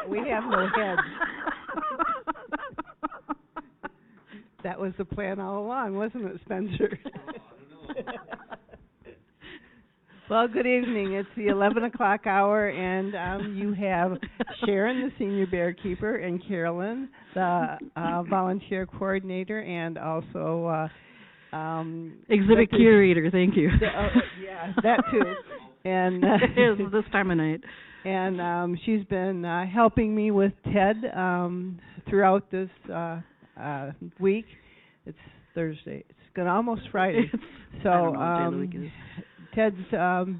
We have no heads. That was the plan all along, wasn't it, Spencer? Well, good evening. It's the 11 o'clock hour, and you have Sharon, the senior bear keeper, and Carolyn, the volunteer coordinator, and also exhibit curator. Thank you. Yeah, that too. And it is this time of night. And she's been helping me with Ted throughout this week. It's Thursday. It's almost Friday. So Ted's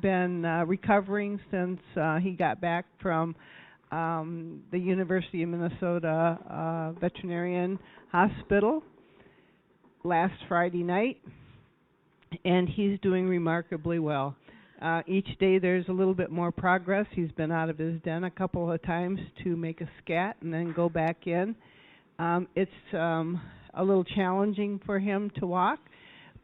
been recovering since he got back from the University of Minnesota Veterinarian Hospital last Friday night, and he's doing remarkably well. Each day there's a little bit more progress. He's been out of his den a couple of times to make a scat and then go back in. It's a little challenging for him to walk,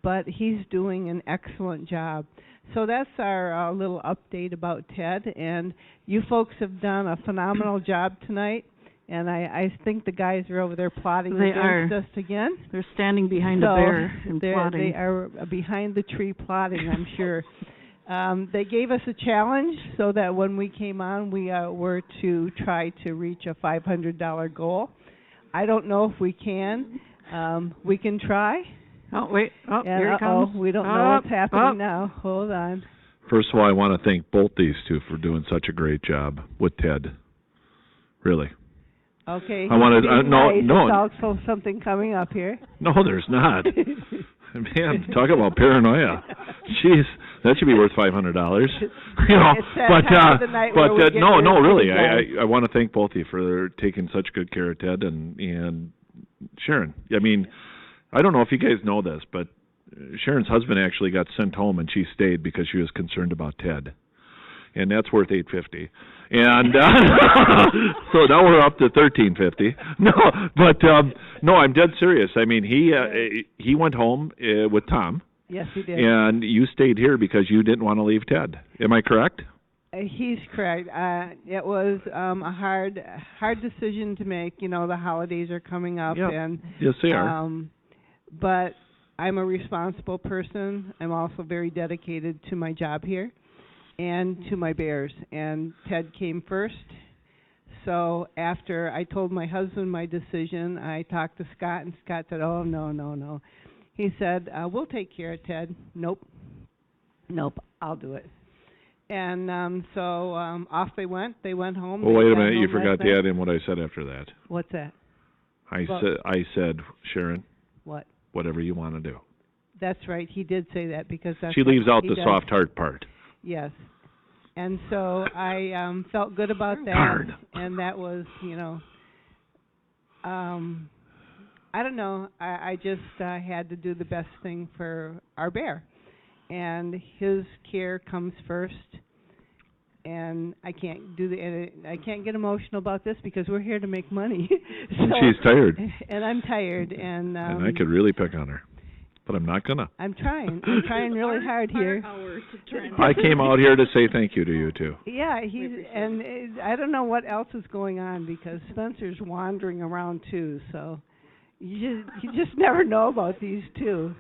but he's doing an excellent job. So that's our little update about Ted, and you folks have done a phenomenal job tonight, and I think the guys are over there plotting against us again. They're standing behind the bear and plotting. They are behind the tree plotting, I'm sure. They gave us a challenge so that when we came on, we were to try to reach a $500 goal. I don't know if we can. We can try. Oh, wait. Oh, here it comes. We don't know what's happening now. Hold on. First of all, I want to thank both these two for doing such a great job with Ted. Really. Okay. I wanted no. There's also something coming up here. No, there's not. Man, talk about paranoia. Jeez, that should be worth $500. You know, but no, really. I want to thank both of you for taking such good care of Ted and Sharon. I mean, I don't know if you guys know this, but Sharon's husband actually got sent home, and she stayed because she was concerned about Ted, and that's worth $850. And so now we're up to $1,350. No, but no, I'm dead serious. I mean, he went home with Tom. Yes, he did. And you stayed here because you didn't want to leave Ted. Am I correct? He's correct. It was a hard decision to make. You know, the holidays are coming up, and yes, they are. But I'm a responsible person. I'm also very dedicated to my job here and to my bears. And Ted came first. So after I told my husband my decision, I talked to Scott, and Scott said, "Oh, no." He said, "We'll take care of Ted." Nope, I'll do it. And so off they went. They went home. Well, wait a minute. You forgot to add in what I said after that. What's that? I said, Sharon. What? Whatever you want to do. That's right. He did say that because that's she leaves out the soft heart part. Yes. And so I felt good about that. Hard. And that was, you know, I don't know. I just had to do the best thing for our bear. And his care comes first. And I can't get emotional about this because we're here to make money. So, she's tired. And I'm tired. And I could really pick on her, but I'm not gonna. I'm trying really hard here. I came out here to say thank you to you two. Yeah, I don't know what else is going on because Spencer's wandering around too. So you just never know about these two.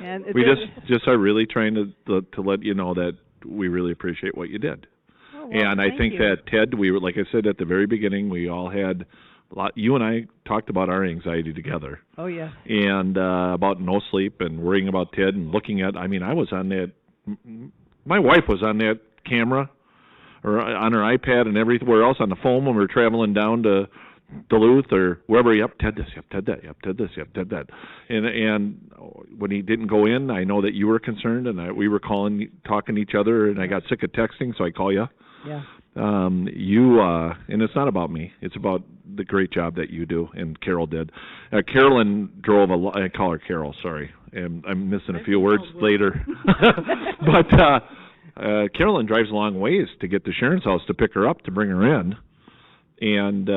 And we just are really trying to let you know that we really appreciate what you did. Oh, well, and I think that Ted, we were, like I said at the very beginning, we all had a lot. You and I talked about our anxiety together. Oh yeah. And about no sleep and worrying about Ted and looking at. I mean, I was on that. My wife was on that camera, or on her iPad and everywhere else on the phone when we were traveling down to Duluth or wherever. Yep, Ted this. Yep, Ted that. Yep, Ted this. Yep, Ted that. And when he didn't go in, I know that you were concerned, and we were talking to each other, and I got sick of texting, so I call you. Yeah. And it's not about me. It's about the great job that you do, and Carol did. Carolyn drove I call her Carol, sorry. And I'm missing a few words later. But Carolyn drives a long ways to get to Sharon's house to pick her up, to bring her in. And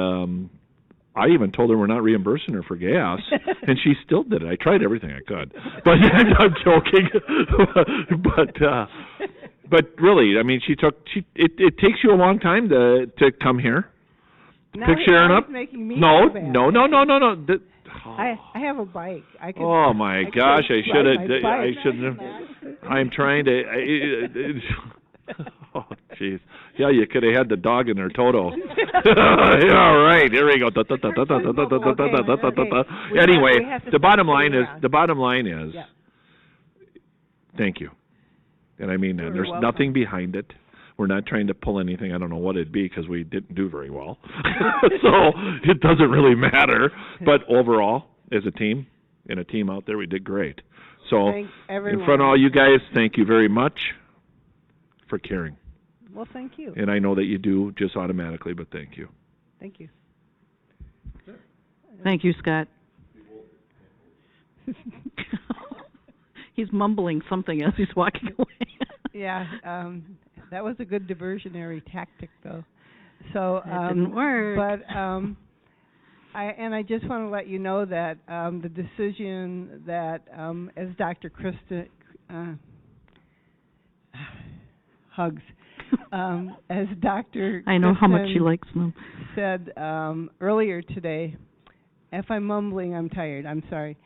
I even told her we're not reimbursing her for gas, and she still did it. I tried everything I could. But I'm joking. But But really, I mean, it takes you a long time to come here. Now Pick Sharon up. Making me No. I have a bike. Oh my gosh! I shouldn't have. I'm trying to. Oh jeez. Yeah, you could have had the dog in there, Toto. Yeah, all right. Here we go. Anyway, the bottom line is. Thank you. And I mean that. There's nothing behind it. We're not trying to pull anything. I don't know what it'd be because we didn't do very well. So it doesn't really matter. But overall, as a team, and a team out there, we did great. So in front of all you guys, thank you very much for caring. Well, thank you. And I know that you do just automatically, but thank you. Thank you. Thank you, Scott. He's mumbling something as he's walking away. Yeah, that was a good diversionary tactic, though. So it didn't work. But I just want to let you know that the decision that as Dr. Kristen hugs, as Dr. I know how much she likes them. Said earlier today, if I'm mumbling, I'm tired. I'm sorry.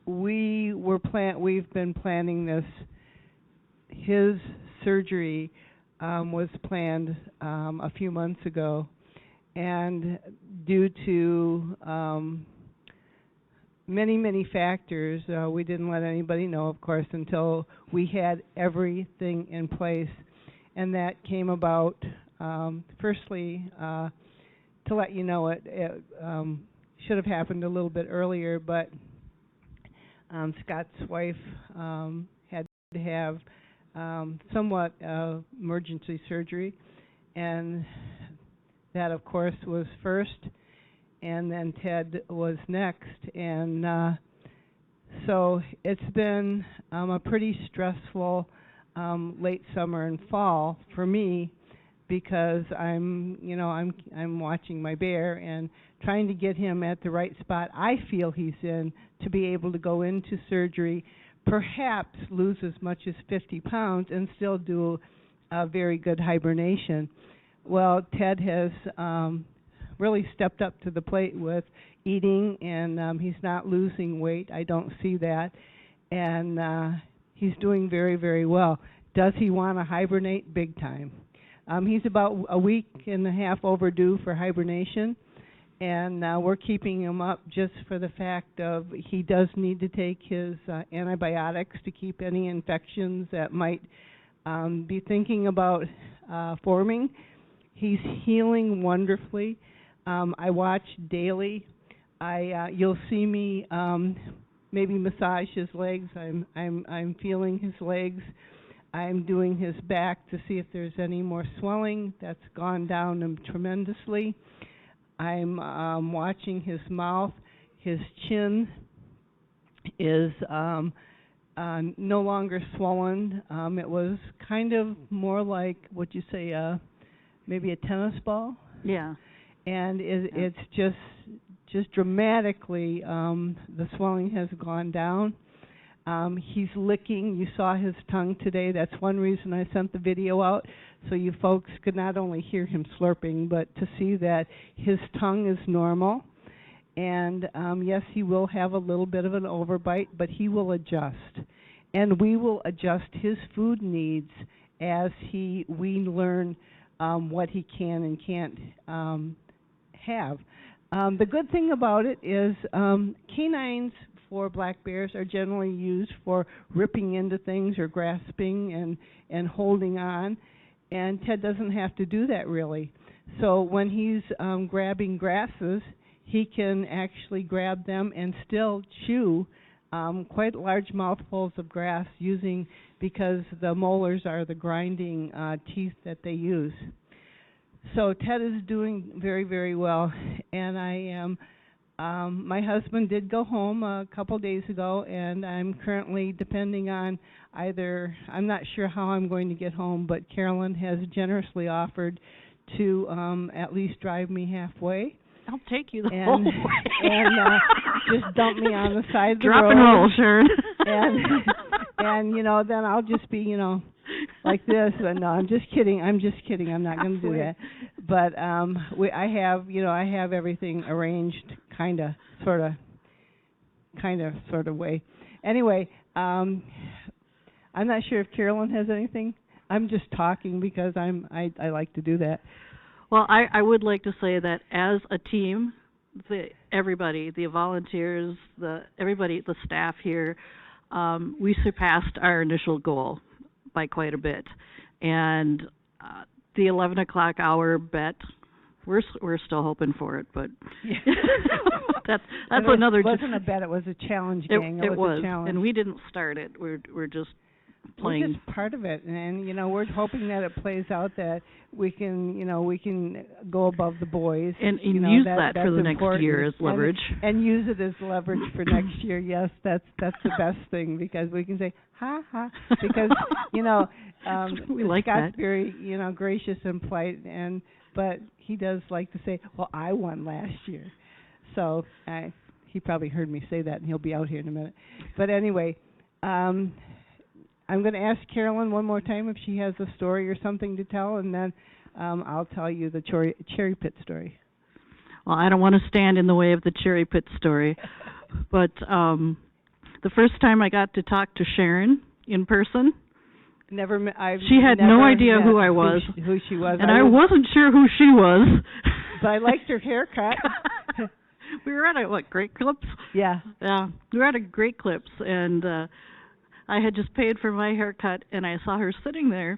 We've been planning this. His surgery was planned a few months ago, and due to many factors, we didn't let anybody know, of course, until we had everything in place. And that came about, firstly, to let you know it should have happened a little bit earlier, but Scott's wife had to have somewhat emergency surgery, and that, of course, was first, and then Ted was next, and so it's been a pretty stressful late summer and fall for me, because I'm watching my bear and trying to get him at the right spot I feel he's in to be able to go into surgery, perhaps lose as much as 50 pounds and still do a very good hibernation. Well, Ted has really stepped up to the plate with eating, and he's not losing weight. I don't see that. And he's doing very well. Does he want to hibernate? Big time. He's about a week and a half overdue for hibernation, and we're keeping him up just for the fact of he does need to take his antibiotics to keep any infections that might be thinking about forming. He's healing wonderfully. I watch daily. You'll see me maybe massage his legs. I'm feeling his legs. I'm doing his back to see if there's any more swelling. That's gone down tremendously. I'm watching his mouth. His chin is no longer swollen. It was kind of more like, would you say, maybe a tennis ball? Yeah. And it's just dramatically, the swelling has gone down. He's licking. You saw his tongue today. That's one reason I sent the video out, so you folks could not only hear him slurping, but to see that his tongue is normal. And yes, he will have a little bit of an overbite, but he will adjust. And we will adjust his food needs as we learn what he can and can't have. The good thing about it is canines for black bears are generally used for ripping into things or grasping and holding on, and Ted doesn't have to do that really. So when he's grabbing grasses, he can actually grab them and still chew quite large mouthfuls of grass because the molars are the grinding teeth that they use. So Ted is doing very well, and I am. My husband did go home a couple days ago, and I'm currently depending on I'm not sure how I'm going to get home, but Carolyn has generously offered to at least drive me halfway. I'll take you the whole way. And just dump me on the side of the road. Drop and roll, Sharon. And then I'll just be like this. But no, I'm just kidding. I'm not going to do that. But I have everything arranged, kind of, sort of way. Anyway, I'm not sure if Carolyn has anything. I'm just talking because I like to do that. Well, I would like to say that as a team, everybody, the volunteers, everybody, the staff here, we surpassed our initial goal by quite a bit. And the 11 o'clock hour bet, we're still hoping for it, but that's another. It wasn't a bet; it was a challenge, gang. It was a challenge, and we didn't start it. We're just playing. We're just part of it, and we're hoping that it plays out, that we can go above the boys and use that for the next year as leverage, and use it as leverage for next year. Yes, that's the best thing, because we can say ha ha, because we like Scott's that. very gracious and polite, but he does like to say, well, I won last year. So he probably heard me say that, and he'll be out here in a minute. But anyway, I'm going to ask Carolyn one more time if she has a story or something to tell, and then I'll tell you the cherry pit story. Well, I don't want to stand in the way of the cherry pit story, but the first time I got to talk to Sharon in person, she had no idea who I was, who she was, and I wasn't sure who she was. But I liked her haircut. We were at Great Clips? Yeah. Yeah, we were at a Great Clips, and I had just paid for my haircut, and I saw her sitting there,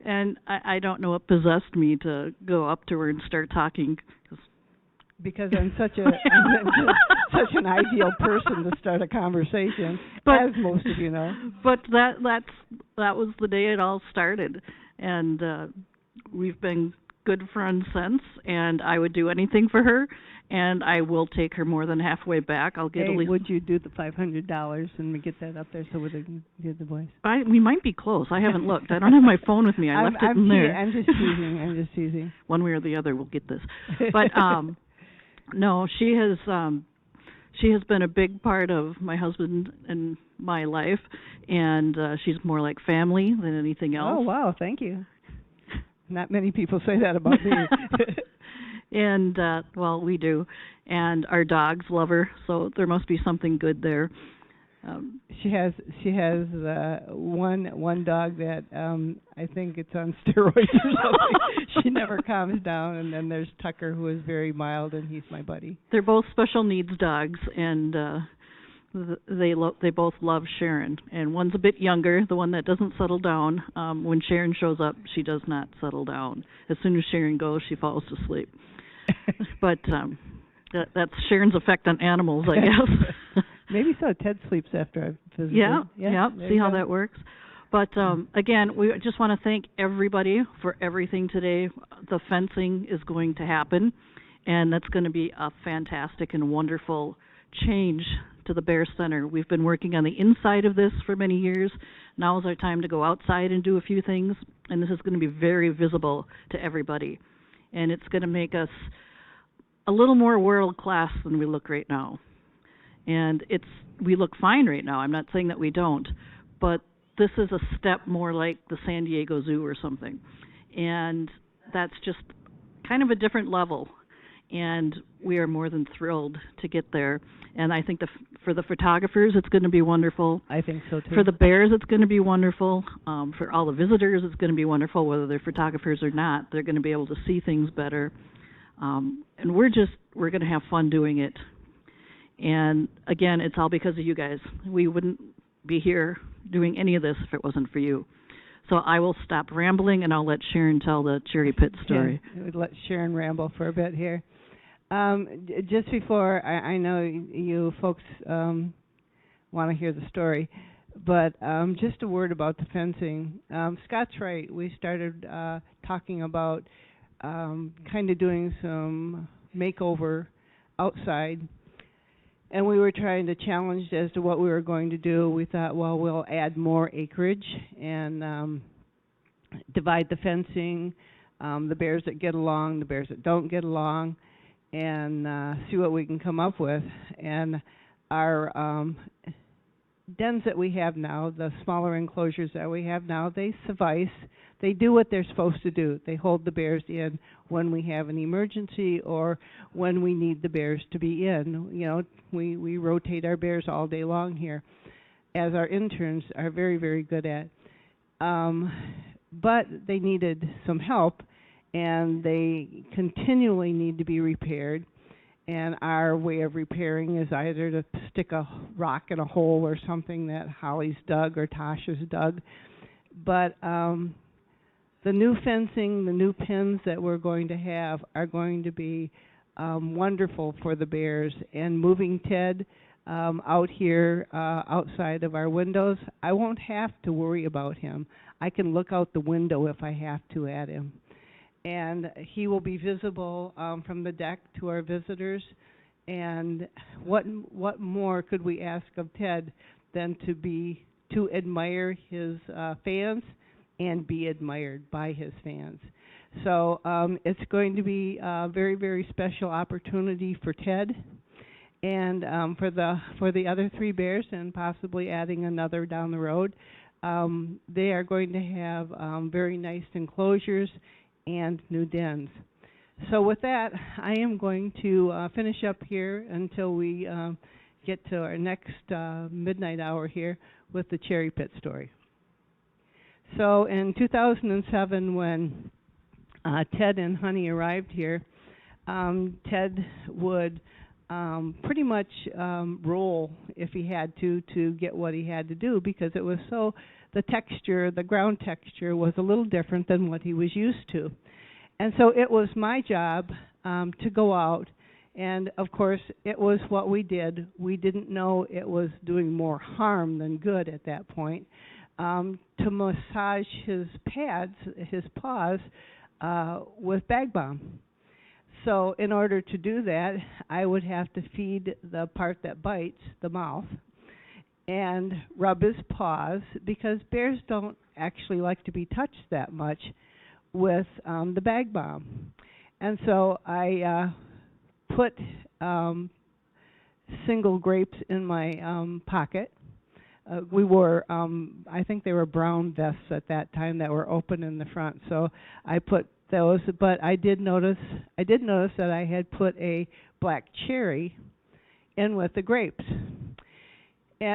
and I don't know what possessed me to go up to her and start talking. Because I'm such an ideal person to start a conversation, as most of you know. But that was the day it all started, and we've been good friends since. And I would do anything for her, and I will take her more than halfway back. I'll get at least. Would you do the $500 and we get that up there so we can get the voice? We might be close. I haven't looked. I don't have my phone with me. I left it in there. I'm just teasing. One way or the other, we'll get this. But no, she has been a big part of my husband and my life, and she's more like family than anything else. Oh, wow, thank you. Not many people say that about me. And, well, we do. And our dogs love her, so there must be something good there. She has one dog that I think it's on steroids or something. She never calms down. And then there's Tucker, who is very mild, and he's my buddy. They're both special needs dogs, and they both love Sharon. And one's a bit younger, the one that doesn't settle down. When Sharon shows up, she does not settle down. As soon as Sharon goes, she falls asleep. But that's Sharon's effect on animals, I guess. Maybe so. Ted sleeps after I've visited. Yeah. See how that works. But again, we just want to thank everybody for everything today. The fencing is going to happen, and that's going to be a fantastic and wonderful change to the Bear Center. We've been working on the inside of this for many years. Now is our time to go outside and do a few things, and this is going to be very visible to everybody. And it's going to make us a little more world class than we look right now. And we look fine right now. I'm not saying that we don't, but this is a step more like the San Diego Zoo or something. And that's just kind of a different level. And we are more than thrilled to get there. And I think for the photographers, it's going to be wonderful. I think so, too. For the bears, it's going to be wonderful. For all the visitors, it's going to be wonderful, whether they're photographers or not. They're going to be able to see things better. And we're going to have fun doing it. And again, it's all because of you guys. We wouldn't be here doing any of this if it wasn't for you. So I will stop rambling, and I'll let Sharon tell the cherry pit story. Yeah, we'd let Sharon ramble for a bit here. Just before, I know you folks want to hear the story, but just a word about the fencing. Scott's right. We started talking about kind of doing some makeover outside. And we were trying to challenge as to what we were going to do. We thought, well, we'll add more acreage and divide the fencing, the bears that get along, the bears that don't get along, and see what we can come up with. And our dens that we have now, the smaller enclosures that we have now, they suffice. They do what they're supposed to do. They hold the bears in when we have an emergency or when we need the bears to be in. You know, we rotate our bears all day long here, as our interns are very, very good at. But they needed some help, and they continually need to be repaired. And our way of repairing is either to stick a rock in a hole or something that Holly's dug or Tasha's dug. But the new fencing, the new pins that we're going to have are going to be wonderful for the bears. And moving Ted out here outside of our windows, I won't have to worry about him. I can look out the window if I have to at him. And he will be visible from the deck to our visitors. And what more could we ask of Ted than to admire his fans and be admired by his fans? So it's going to be a very, very special opportunity for Ted and for the other three bears, and possibly adding another down the road. They are going to have very nice enclosures and new dens. So with that, I am going to finish up here until we get to our next midnight hour here with the cherry pit story. So in 2007, when Ted and Honey arrived here, Ted would pretty much roll if he had to get what he had to do, because it was so, the texture, the ground texture was a little different than what he was used to. And so it was my job to go out, and of course it was what we did. We didn't know it was doing more harm than good at that point, to massage his pads, his paws, with bag balm. So in order to do that, I would have to feed the part that bites, the mouth, and rub his paws, because bears don't actually like to be touched that much with the bag balm. And so I put single grapes in my pocket. We wore, I think they were brown vests at that time that were open in the front. So I put those, but I did notice that I had put a black cherry in with the grapes.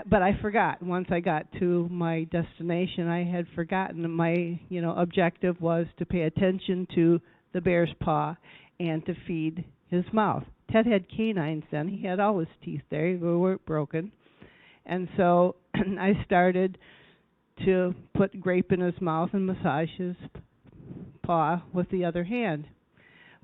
But I forgot. Once I got to my destination, I had forgotten. My, objective was to pay attention to the bear's paw and to feed his mouth. Ted had canines then. He had all his teeth there. They weren't broken. And so I started to put grape in his mouth and massage his paw with the other hand.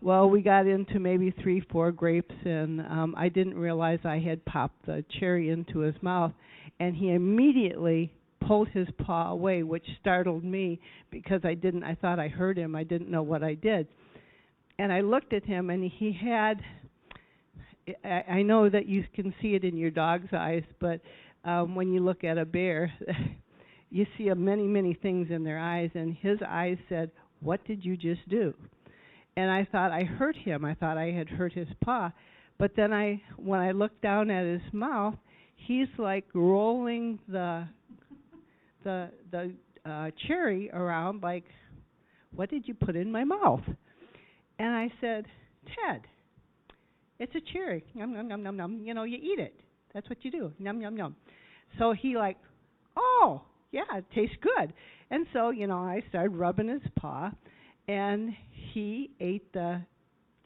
Well, we got into maybe 3-4 grapes, and I didn't realize I had popped the cherry into his mouth, and he immediately pulled his paw away, which startled me, because I thought I heard him. I didn't know what I did. And I looked at him, and he had, I know that you can see it in your dog's eyes, but when you look at a bear, you see many, many things in their eyes, and his eyes said, "What did you just do?" And I thought I hurt him. I thought I had hurt his paw. But then when I looked down at his mouth, he's like rolling the cherry around like, "What did you put in my mouth?" And I said, "Ted, it's a cherry. Yum, yum, yum, yum, yum. You eat it. That's what you do. Yum, yum, yum." So he like, "Oh, yeah, it tastes good." And so, I started rubbing his paw, and he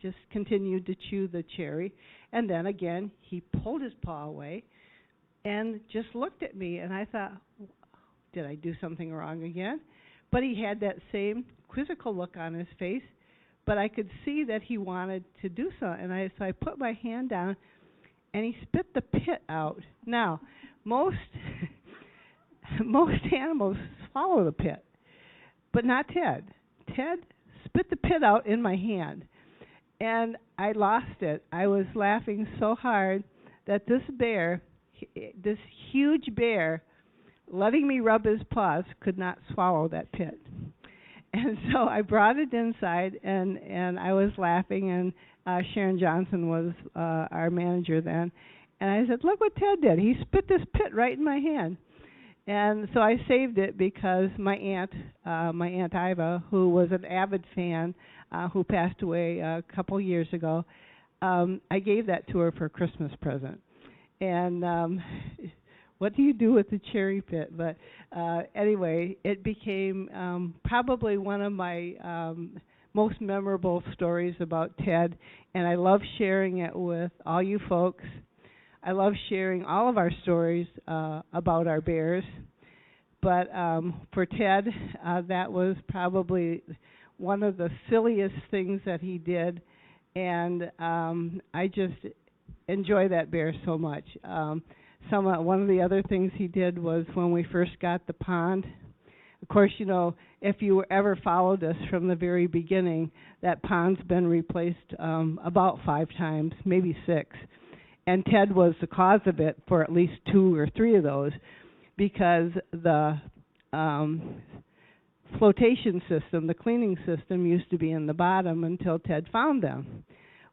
just continued to chew the cherry. And then again, he pulled his paw away and just looked at me. And I thought, did I do something wrong again? But he had that same quizzical look on his face. But I could see that he wanted to do so. And so I put my hand down, and he spit the pit out. Now, most animals swallow the pit, but not Ted. Ted spit the pit out in my hand, and I lost it. I was laughing so hard that this huge bear, letting me rub his paws, could not swallow that pit. And so I brought it inside, and I was laughing, and Sharon Johnson was our manager then, And I said, look what Ted did. He spit this pit right in my hand. And so I saved it because my Aunt Iva, who was an avid fan, who passed away a couple years ago, I gave that to her for a Christmas present. And what do you do with the cherry pit? But anyway, it became probably one of my most memorable stories about Ted, and I love sharing it with all you folks. I love sharing all of our stories about our bears, but for Ted, that was probably one of the silliest things that he did, and I just enjoy that bear so much. One of the other things he did was when we first got the pond. Of course, you know, if you ever followed us from the very beginning, that pond's been replaced about 5 times, maybe 6. And Ted was the cause of it for at least 2 or 3 of those, because the flotation system, the cleaning system, used to be in the bottom until Ted found them.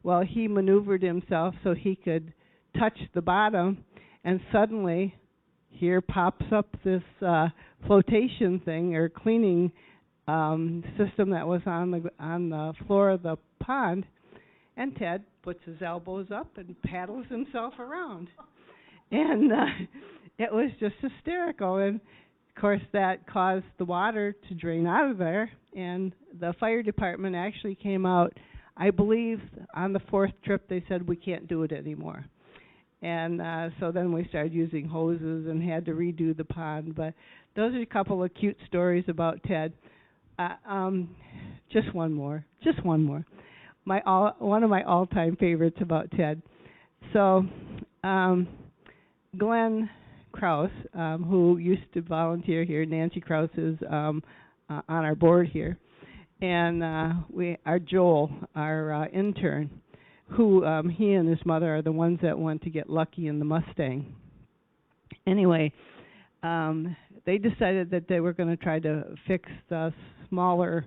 Well, he maneuvered himself so he could touch the bottom, and suddenly here pops up this flotation thing or cleaning system that was on the floor of the pond, and Ted puts his elbows up and paddles himself around. And it was just hysterical. And, of course, that caused the water to drain out of there. And the fire department actually came out, I believe, on the 4th trip, they said, we can't do it anymore. And so then we started using hoses and had to redo the pond. But those are a couple of cute stories about Ted. Just one more. One of my all-time favorites about Ted. So, Glenn Krause, who used to volunteer here, Nancy Krause is on our board here, and our Joel, our intern, who he and his mother are the ones that went to get lucky in the Mustang. Anyway, they decided that they were going to try to fix the smaller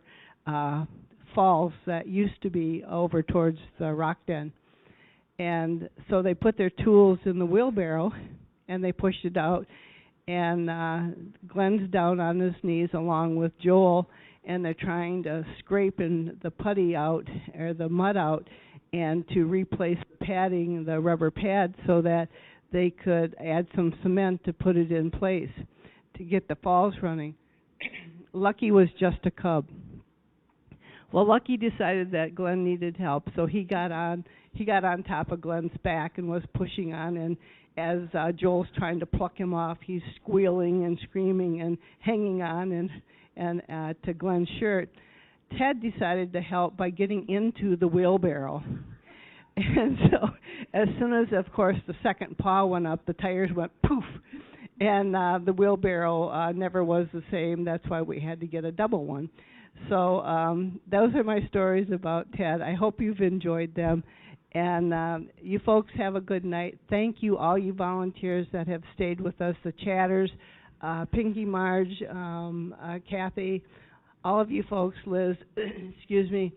falls that used to be over towards the rock den. And so they put their tools in the wheelbarrow and they pushed it out, and Glenn's down on his knees along with Joel, and they're trying to scrape the putty out, or the mud out, and to replace the padding, the rubber pad, so that they could add some cement to put it in place to get the falls running. Lucky was just a cub. Well, Lucky decided that Glenn needed help, so he got on top of Glenn's back and was pushing on, and as Joel's trying to pluck him off, he's squealing and screaming and hanging on and to Glenn's shirt. Ted decided to help by getting into the wheelbarrow. And so as soon as, of course, the second paw went up, the tires went poof, and the wheelbarrow never was the same. That's why we had to get a double one. So those are my stories about Ted. I hope you've enjoyed them. And you folks have a good night. Thank you, all you volunteers that have stayed with us, the chatters, Pinky, Marge, Kathy, all of you folks, Liz, excuse me.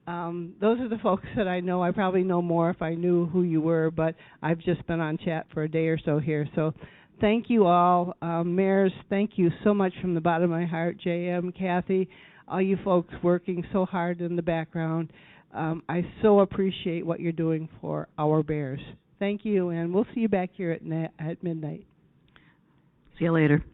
Those are the folks that I know. I probably know more if I knew who you were, but I've just been on chat for a day or so here. So thank you all. Mayors, thank you so much from the bottom of my heart. JM, Kathy, all you folks working so hard in the background. I so appreciate what you're doing for our bears. Thank you, and we'll see you back here at midnight. See you later.